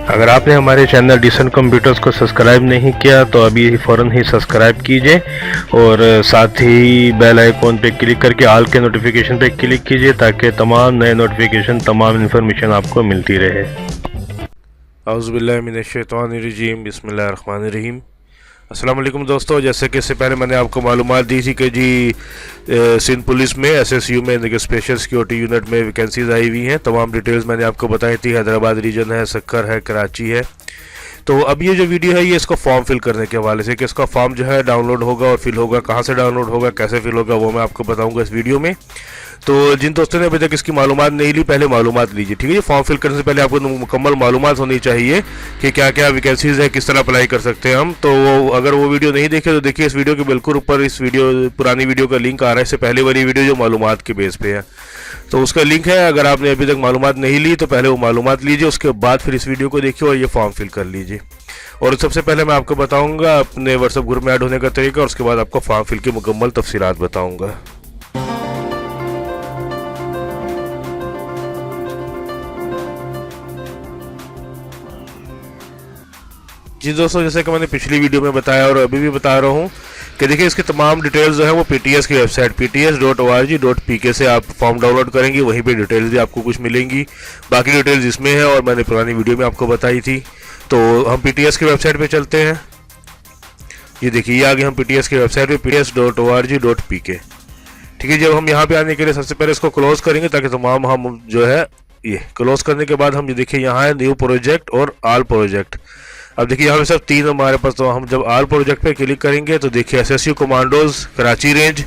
अगर आपने हमारे चैनल डिसेंट कंप्यूटर्स को सब्सक्राइब नहीं किया तो अभी फ़ौरन ही सब्सक्राइब कीजिए और साथ ही बेल आइकॉन पे क्लिक करके ऑल के नोटिफिकेशन पे क्लिक कीजिए ताकि तमाम नए नोटिफिकेशन तमाम इन्फॉर्मेशन आपको मिलती रहे। औज़ुबिल्लाहि मिनश्शैतानिर्रजीम, बिस्मिल्लाहिर्रहमानिर्रहीम। अस्सलाम वालेकुम दोस्तों, जैसे कि इससे पहले मैंने आपको मालूमात दी थी कि जी सिंध पुलिस में एसएसयू में देखिए स्पेशल सिक्योरिटी यूनिट में वैकेंसीज आई हुई हैं। तमाम डिटेल्स मैंने आपको बताई थी। हैदराबाद रीजन है, सक्कर है, कराची है। तो अब ये जो वीडियो है ये इसको फॉर्म फिल करने के हवाले से कि इसका फॉर्म जो है डाउनलोड होगा और फिल होगा, कहाँ से डाउनलोड होगा, कैसे फिल होगा, वो मैं आपको बताऊंगा इस वीडियो में। तो जिन दोस्तों ने अभी तक इसकी मालूमात नहीं ली, पहले मालूमात लीजिए, ठीक है जी। फॉर्म फिल करने से पहले आपको मुकम्मल मालूमात होनी चाहिए कि क्या क्या वैकेंसीज है, किस तरह अप्लाई कर सकते हैं हम। तो अगर वो वीडियो नहीं देखे तो देखिए इस वीडियो के बिल्कुल ऊपर इस वीडियो पुरानी वीडियो का लिंक आ रहा है। इससे पहले वाली वीडियो जो मालूमात के बेस पे है तो उसका लिंक है। अगर आपने अभी तक मालूमात नहीं ली तो पहले वो मालूमात लीजिए, उसके बाद फिर इस वीडियो को देखिए और ये फॉर्म फिल कर लीजिए। और सबसे पहले मैं आपको बताऊंगा अपने व्हाट्सएप ग्रुप में ऐड होने का तरीका और उसके बाद आपको फॉर्म फिल की मुकम्मल तफसीलात बताऊंगा। जी दोस्तों, जैसे कि मैंने पिछली वीडियो में बताया और अभी भी बता रहा हूँ कि देखिए इसके तमाम डिटेल्स जो है वो पीटीएस की वेबसाइट pts.org.pk से आप फॉर्म डाउनलोड करेंगे, वहीं पे डिटेल्स भी आपको कुछ मिलेंगी। बाकी डिटेल्स इसमें है और मैंने पुरानी वीडियो में आपको बताई थी। तो हम पीटीएस की वेबसाइट पे चलते हैं। ये देखिए ये आगे हम पीटीएस की वेबसाइट पे pts.org.pk, ठीक है। जब हम यहाँ पे आने के लिए सबसे पहले इसको क्लोज करेंगे ताकि तमाम हम जो है ये क्लोज करने के बाद हम ये देखिए यहाँ है न्यू प्रोजेक्ट और ऑल प्रोजेक्ट। अब देखिए यहाँ पे सब तीन हमारे पास। तो हम जब ऑल प्रोजेक्ट पे क्लिक करेंगे तो देखिए SSU commandos Karachi range,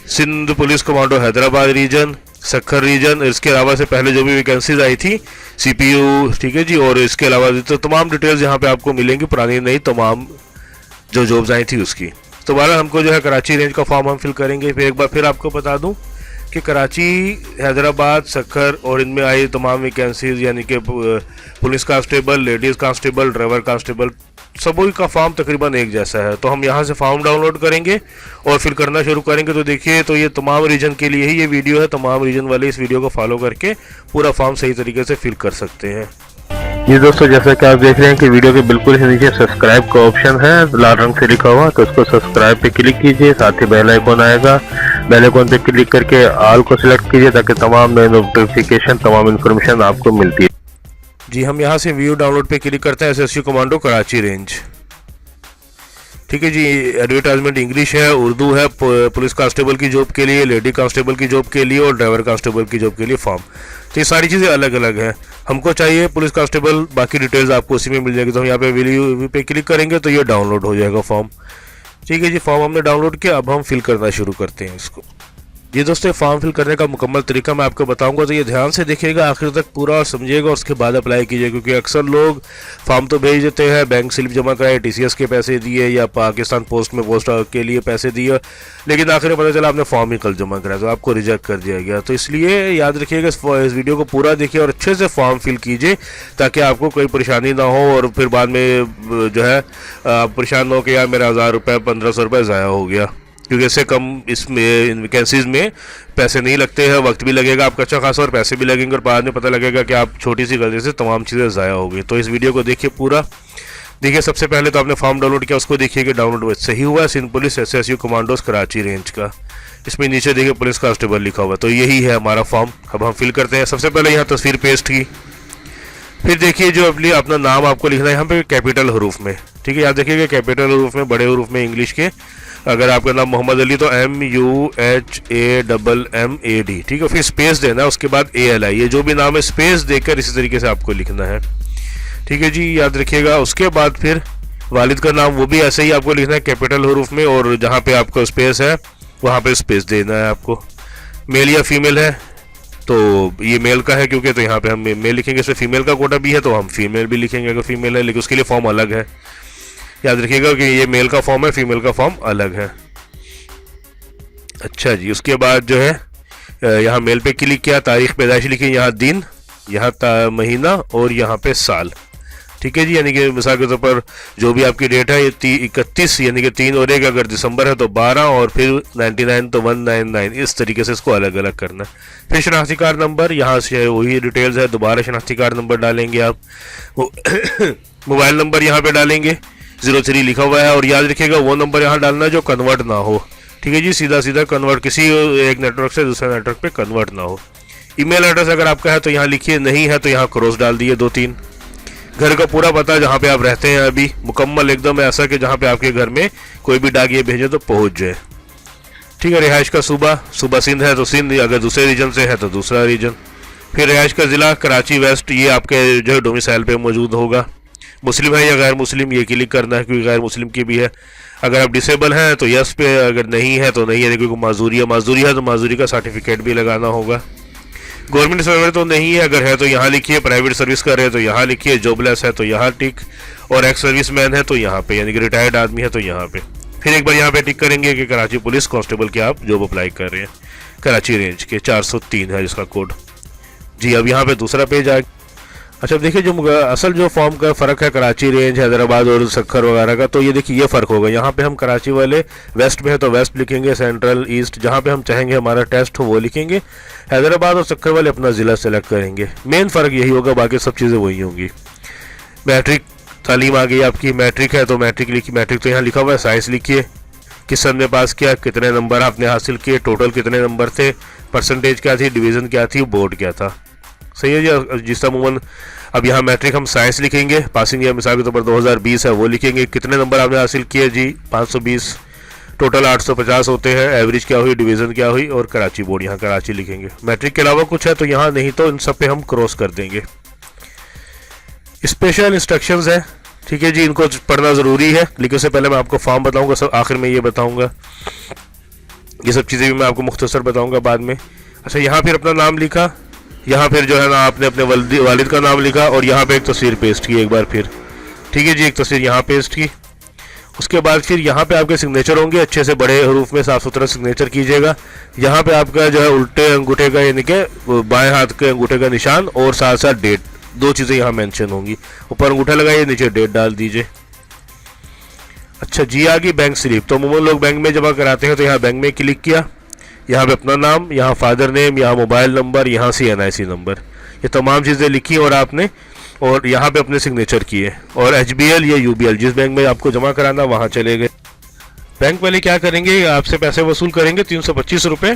Sindh police commando Hyderabad region, Sukkur region, इसके अलावा से पहले जो भी वैकेंसीज आई थी सीपीयू, ठीक है जी। और इसके अलावा तो तमाम डिटेल्स यहाँ पे आपको मिलेंगी, पुरानी नहीं तमाम जो जॉब्स आई थी उसकी। तो बहरहाल हमको जो है कराची रेंज का फॉर्म हम फिल करेंगे। फिर एक बार फिर आपको बता दूं कि कराची, हैदराबाद, सक्खर और इनमें आई तमाम वैकेंसीज यानी कि police constable, ladies constable, driver constable, सभी का फॉर्म तकरीबन एक जैसा है। तो हम यहाँ से फॉर्म डाउनलोड करेंगे और फिर करना शुरू करेंगे। तो देखिए तो ये तमाम रीजन के लिए ही ये वीडियो है। तमाम रीजन वाले इस वीडियो को फॉलो करके पूरा फॉर्म सही तरीके से फिल कर सकते हैं। ये दोस्तों जैसा कि आप देख रहे हैं कि वीडियो के बिल्कुल ही नीचे सब्सक्राइब का ऑप्शन है लाल रंग से लिखा हुआ, तो उसको सब्सक्राइब पे क्लिक कीजिए। साथ ही बेल आइकॉन आएगा, बेल आइकॉन पे क्लिक करके ऑल को सिलेक्ट कीजिए ताकि तमाम नए नोटिफिकेशन तमाम इन्फॉर्मेशन आपको मिलती है। जी हम यहाँ से व्यू डाउनलोड पे क्लिक करते हैं एसएसयू कमांडो कराची रेंज, ठीक है जी। एडवर्टाइजमेंट इंग्लिश है, उर्दू है, पुलिस कांस्टेबल की जॉब के लिए, लेडी कांस्टेबल की जॉब के लिए और ड्राइवर कांस्टेबल की जॉब के लिए फॉर्म। तो ये सारी चीज़ें अलग अलग हैं। हमको चाहिए पुलिस कांस्टेबल, बाकी डिटेल्स आपको उसी में मिल जाएगी। तो हम यहाँ पे व्यू पे क्लिक करेंगे तो ये डाउनलोड हो जाएगा फॉर्म, ठीक है जी। फॉर्म हमने डाउनलोड किया, अब हम फिल करना शुरू करते हैं इसको। जी दोस्तों, फॉर्म फिल करने का मुकम्मल तरीका मैं आपको बताऊंगा, तो ये ध्यान से देखिएगा आखिर तक पूरा और समझिएगा और उसके बाद अप्लाई कीजिए। क्योंकि अक्सर लोग फॉर्म तो भेज देते हैं, बैंक स्लिप जमा कराए, टीसीएस के पैसे दिए या पाकिस्तान पोस्ट में पोस्ट के लिए पैसे दिए, लेकिन आखिर में पता चला आपने फॉर्म ही कल जमा कराया तो आपको रिजेक्ट कर दिया गया। तो इसलिए याद रखिएगा इस वीडियो को पूरा देखिए और अच्छे से फॉर्म फिल कीजिए ताकि आपको कोई परेशानी ना हो और फिर बाद में जो है परेशान ना हो कि यार मेरा 1000 रुपये 1500 रुपये ज़ाया हो गया। क्योंकि इससे कम इसमें इन वैकेंसीज में पैसे नहीं लगते हैं, वक्त भी लगेगा आपका अच्छा खासा और पैसे भी लगेंगे और बाद में पता लगेगा कि आप छोटी सी गलती से तमाम चीज़ें ज़ाया हो गई। तो इस वीडियो को देखिए पूरा। देखिए सबसे पहले तो आपने फॉर्म डाउनलोड किया, उसको देखिए कि डाउनलोड सही हुआ है। Sindh police SSU commandos Karachi range का, इसमें नीचे देखिए पुलिस कांस्टेबल लिखा हुआ है। तो यही है हमारा फॉर्म। अब हम फिल करते हैं। सबसे पहले यहाँ तस्वीर पेस्ट की, फिर देखिए जो अपना नाम आपको लिखना है यहाँ पे कैपिटल हरूफ में, ठीक है। याद देखिएगा कैपिटल हरूफ में, बड़े हरूफ में इंग्लिश के। अगर आपका नाम मोहम्मद अली तो MUHAMMAD, ठीक है। फिर स्पेस देना है, उसके बाद ALI, ये जो भी नाम है स्पेस देकर इसी तरीके से आपको लिखना है, ठीक है जी। याद रखिएगा। उसके बाद फिर वालिद का नाम वो भी ऐसे ही आपको लिखना है कैपिटल हरूफ में और जहाँ पे आपका स्पेस है वहाँ पे स्पेस देना है आपको। मेल या फीमेल है तो ये मेल का है क्योंकि, तो यहाँ पे हम मेल लिखेंगे। इसमें फीमेल का कोटा भी है तो हम फीमेल भी लिखेंगे अगर फीमेल है, लेकिन उसके लिए फॉर्म अलग है। याद रखिएगा कि ये मेल का फॉर्म है, फीमेल का फॉर्म अलग है। अच्छा जी, उसके बाद जो है यहाँ मेल पे क्लिक किया, तारीख पैदाइश लिखी, यहाँ दिन, यहाँ महीना और यहाँ पे साल। ठीक है जी, यानी कि मिसाल के तौर पर जो भी आपकी डेट है ये 31 यानी कि 3 और 1 अगर दिसंबर है तो 12 और फिर 99 तो 199, इस तरीके से इसको अलग अलग करना है। फिर शनाख्ती कार्ड नंबर, यहाँ से वही डिटेल्स है, दोबारा शनाख्ती कार्ड नंबर डालेंगे आप, मोबाइल नंबर यहाँ पे डालेंगे, 03 लिखा हुआ है, और याद रखिएगा वो नंबर यहाँ डालना जो कन्वर्ट ना हो। ठीक है जी, सीधा सीधा कन्वर्ट, किसी एक नेटवर्क से दूसरे नेटवर्क पे कन्वर्ट ना हो। ईमेल एड्रेस अगर आपका है तो यहाँ लिखिए, नहीं है तो यहाँ क्रॉस डाल दिए 2-3। घर का पूरा पता जहाँ पे आप रहते हैं अभी, मुकम्मल एकदम ऐसा कि जहाँ पे आपके घर में कोई भी डाकिया भेजे तो पहुँच जाए। ठीक है, रिहाइश का सूबा सिंध है तो सिंध, अगर दूसरे रीजन से है तो दूसरा रीजन। फिर रिहाइश का ज़िला कराची वेस्ट, ये आपके जो है डोमिसाइल पे मौजूद होगा। मुस्लिम है या गैर मुस्लिम ये क्लिक करना है, क्योंकि गैर मुस्लिम की भी है। अगर आप डिसेबल हैं तो यस पे, अगर नहीं है तो नहीं है, क्योंकि माजूरी है तो माजूरी का सर्टिफिकेट भी लगाना होगा। गवर्नमेंट सर्वेंट तो नहीं है, अगर है तो यहाँ लिखिए, प्राइवेट सर्विस कर रहे हैं तो यहाँ लिखिए, जॉबलेस है तो यहाँ टिक, और एक्स सर्विस मैन है तो यहाँ पे, यानी कि रिटायर्ड आदमी है तो यहाँ पे। फिर एक बार यहाँ पे टिक करेंगे कि कराची पुलिस कांस्टेबल के आप जॉब अप्लाई कर रहे हैं, कराची रेंज के 403 है जिसका कोड जी। अब यहाँ पे दूसरा पेज आ। अच्छा, देखिए जो असल जो फॉर्म का फ़र्क है कराची रेंज, हैदराबाद और सक्खर वगैरह का, तो ये देखिए ये फ़र्क होगा। यहाँ पे हम कराची वाले वेस्ट में है तो वेस्ट लिखेंगे, सेंट्रल ईस्ट जहाँ पे हम चाहेंगे हमारा टेस्ट हो वो लिखेंगे, हैदराबाद और सक्खर वाले अपना ज़िला सेलेक्ट करेंगे। मेन फ़र्क यही होगा, बाकी सब चीज़ें वही होंगी। मैट्रिक तालीम आ गई आपकी, मैट्रिक है तो मैट्रिक लिखी, मैट्रिक तो यहाँ लिखा हुआ है, साइंस लिखिए, किस सन में पास किया, कितने नंबर आपने हासिल किए, टोटल कितने नंबर थे, परसेंटेज क्या थी, डिवीज़न क्या थी, बोर्ड क्या था। सही है जी। जिस अमूमन अब यहाँ मैट्रिक हम साइंस लिखेंगे, पासिंग या मिसाल के तौर पर 2020 है वो लिखेंगे, कितने नंबर आपने हासिल किए जी 520, टोटल 850 होते हैं, एवरेज क्या हुई, डिवीज़न क्या हुई, और कराची बोर्ड, यहाँ कराची लिखेंगे। मैट्रिक के अलावा कुछ है तो यहाँ नहीं, तो इन सब पे हम क्रॉस कर देंगे। स्पेशल इंस्ट्रक्शंस है, ठीक है जी, इनको पढ़ना ज़रूरी है, लेकिन उससे पहले मैं आपको फॉर्म बताऊँगा, सब आखिर में ये बताऊँगा, ये सब चीज़ें भी मैं आपको मुख्तसर बताऊँगा बाद में। अच्छा, यहाँ फिर अपना नाम लिखा, यहाँ फिर जो है ना आपने अपने वालिद का नाम लिखा, और यहाँ पे एक तस्वीर पेस्ट की एक बार फिर। ठीक है जी, एक तस्वीर यहाँ पेस्ट की। उसके बाद फिर यहाँ पे आपके सिग्नेचर होंगे, अच्छे से बड़े हरूफ में साफ़ सुथरा सिग्नेचर कीजिएगा। यहाँ पे आपका जो है उल्टे अंगूठे का यानी कि बाएं हाथ के अंगूठे का निशान और साथ साथ डेट, दो चीज़ें यहाँ मेंशन होंगी। ऊपर अंगूठा लगाइए, नीचे डेट डाल दीजिए। अच्छा जी, आ गई बैंक स्लिप। तो अमूमन लोग बैंक में जमा कराते हैं तो यहाँ बैंक में क्लिक किया, यहाँ पे अपना नाम, यहाँ फादर नेम, यहाँ मोबाइल नंबर, यहाँ से NIC नंबर, ये तमाम चीज़ें लिखी और आपने, और यहाँ पे अपने सिग्नेचर किए, और HBL या UBL जिस बैंक में आपको जमा कराना वहाँ चले गए। बैंक वाले क्या करेंगे, आपसे पैसे वसूल करेंगे 325 रुपये,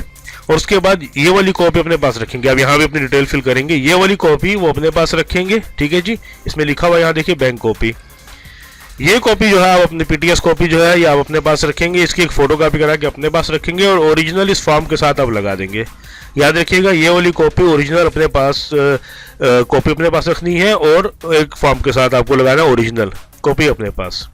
और उसके बाद ये वाली कॉपी अपने पास रखेंगे। अब यहाँ पे अपनी डिटेल फिल करेंगे, ये वाली कॉपी वो अपने पास रखेंगे। ठीक है जी, इसमें लिखा हुआ यहाँ देखिए बैंक कॉपी, ये कॉपी जो है आप अपनी PTS कॉपी जो है ये आप अपने पास रखेंगे, इसकी एक फ़ोटो कॉपी करा के अपने पास रखेंगे, और ओरिजिनल इस फॉर्म के साथ आप लगा देंगे। याद रखिएगा, ये वाली कॉपी ओरिजिनल अपने पास कॉपी अपने पास रखनी है, और एक फॉर्म के साथ आपको लगाना है ओरिजिनल कॉपी अपने पास।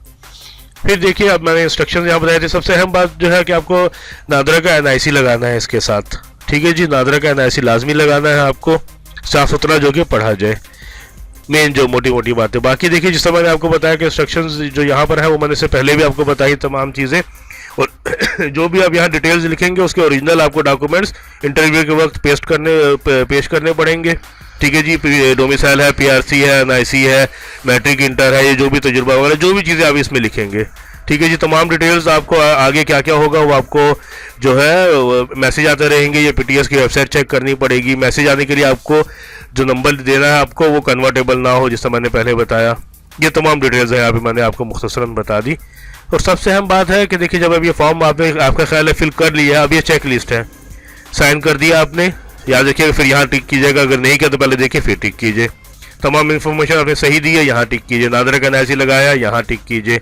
फिर देखिए, अब मैंने इंस्ट्रक्शन यहाँ बताए थे। सबसे अहम बात जो है कि आपको नादरा का NIC लगाना है इसके साथ। ठीक है जी, नादरा का NIC लाजमी लगाना है आपको, साफ़ सुथरा जो कि पढ़ा जाए, मेन जो मोटी मोटी बातें। बाकी देखिए, जिस तरह मैंने आपको बताया कि इंस्ट्रक्शंस जो यहाँ पर है वो मैंने से पहले भी आपको बताई तमाम चीज़ें, और जो भी आप यहाँ डिटेल्स लिखेंगे उसके ओरिजिनल आपको डॉक्यूमेंट्स इंटरव्यू के वक्त पेश करने पड़ेंगे। ठीक है जी, डोमिसाइल है, PRC है, NIC है, मैट्रिक इंटर है, ये जो भी तजुर्बा वगैरह जो भी चीज़ें आप इसमें लिखेंगे। ठीक है जी, तमाम डिटेल्स आपको आगे क्या क्या होगा वो आपको जो है मैसेज आते रहेंगे। ये PTS की वेबसाइट चेक करनी पड़ेगी। मैसेज आने के लिए आपको जो नंबर देना है आपको वो कन्वर्टेबल ना हो, जिससे मैंने पहले बताया। ये तमाम डिटेल्स है, अभी मैंने आपको मुख्तसरन बता दी। और सबसे अहम बात है कि देखिए, जब अब ये फॉर्म आपने आपका ख्याल है फिल कर लिया, अब ये चेक लिस्ट है, साइन कर दिया आपने, याद रखिएगा फिर यहाँ टिक कीजिएगा, अगर नहीं किया तो पहले देखिए फिर टिक कीजिए। तमाम इन्फॉर्मेशन आपने सही दी है, यहाँ टिक कीजिए। नादरा का NIC लगाया, यहाँ टिक कीजिए।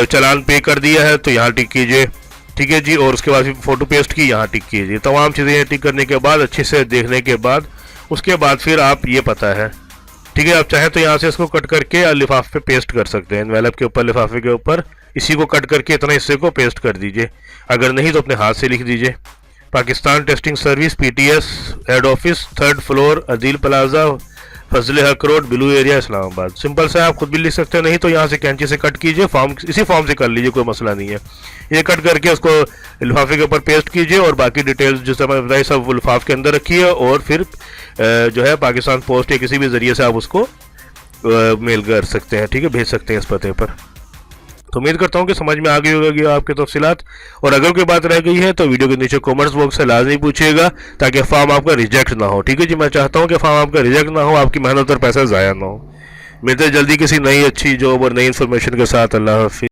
चलान पे कर दिया है तो यहाँ टिक कीजिए। ठीक है जी, और उसके बाद फ़ोटो पेस्ट की, यहाँ टिक कीजिए। तमाम चीज़ें टिक करने के बाद, अच्छे से देखने के बाद, उसके बाद फिर आप ये पता है। ठीक है, आप चाहें तो यहाँ से इसको कट करके लिफाफे पे पेस्ट कर सकते हैं, एनवेलप के ऊपर, लिफाफे के ऊपर इसी को कट करके इतना हिस्से को पेस्ट कर दीजिए। अगर नहीं तो अपने हाथ से लिख दीजिए, Pakistan testing service PTS head office 3rd floor Adeel plaza Fazal Haq road blue area Islamabad. Simple से आप खुद भी लिख सकते हैं, नहीं तो यहाँ से कैंची से कट कीजिए, इसी फॉर्म से कर लीजिए, कोई मसला नहीं है। ये कट करके उसको लिफाफे के ऊपर पेस्ट कीजिए, और बाकी डिटेल्स जिस तरह मैंने बताई सब लिफाफ के अंदर रखिए, और फिर जो है पाकिस्तान पोस्ट या किसी भी ज़रिए से आप उसको मेल कर सकते हैं, ठीक है, भेज सकते हैं इस पते पर। तो उम्मीद करता हूँ कि समझ में आ गई होगी आपके तफसीलात। और अगर कोई बात रह गई है तो वीडियो के नीचे कमेंट्स बॉक्स से लाजमी पूछिएगा, ताकि फॉर्म आपका रिजेक्ट ना हो, ठीक है जी। मैं चाहता हूँ कि फॉर्म आपका रिजेक्ट ना हो, आपकी मेहनत और पैसा ज़ाया ना हो। मिलते हैं जल्दी किसी नई अच्छी जॉब और नई इन्फॉर्मेशन के साथ। अल्लाह हाफिज़।